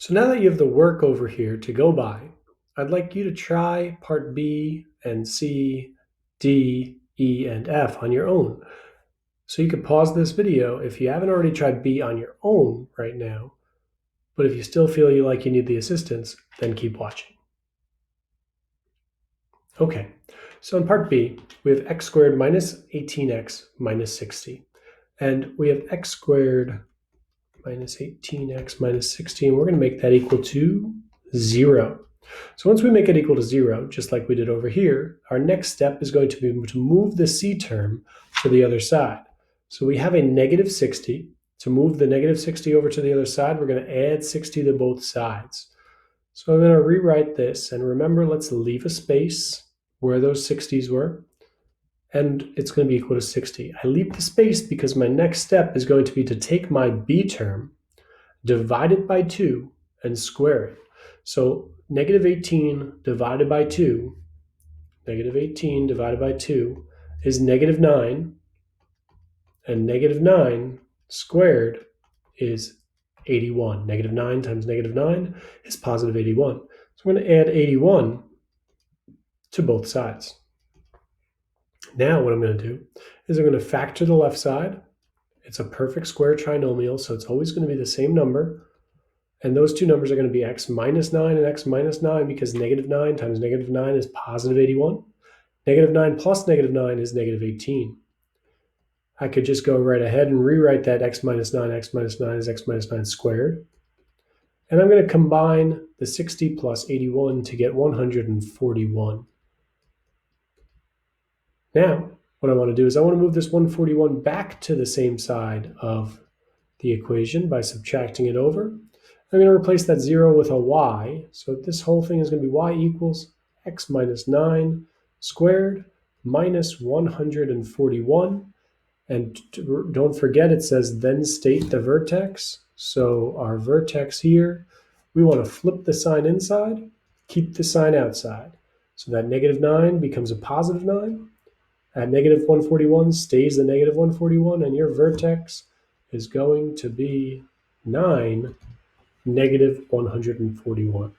So now that you have the work over here to go by, I'd like you to try part B and C, D, E, and F on your own. So you could pause this video if you haven't already tried B on your own right now, but if you still feel like you need the assistance, then keep watching. Okay, so in part B, we have x squared minus 18x minus 60. And we have x squared minus 18x minus 60, and we're going to make that equal to 0. So once we make it equal to 0, just like we did over here, our next step is going to be to move the c term to the other side. So we have a negative 60. To move the negative 60 over to the other side, we're going to add 60 to both sides. So I'm going to rewrite this, and remember, let's leave a space where those 60s were, and it's going to be equal to 60. I leave the space because my next step is going to be to take my b term, divide it by 2, and square it. So negative 18 divided by 2, negative 18 divided by 2 is negative 9, and negative 9 squared is 81. Negative 9 times negative 9 is positive 81. So I'm going to add 81 to both sides. Now what I'm going to do is I'm going to factor the left side. It's a perfect square trinomial, so it's always going to be the same number. And those two numbers are going to be x minus 9 and x minus 9 because negative 9 times negative 9 is positive 81. Negative 9 plus negative 9 is negative 18. I could just go right ahead and rewrite that x minus 9 is x minus 9 squared. And I'm going to combine the 60 plus 81 to get 141. Now, what I want to do is I want to move this 141 back to the same side of the equation by subtracting it over. I'm going to replace that 0 with a y. So this whole thing is going to be y equals x minus 9 squared minus 141. And don't forget, it says then state the vertex. So our vertex here, we want to flip the sign inside, keep the sign outside. So that negative 9 becomes a positive 9. At negative 141 stays the negative 141, and your vertex is going to be 9, negative 141.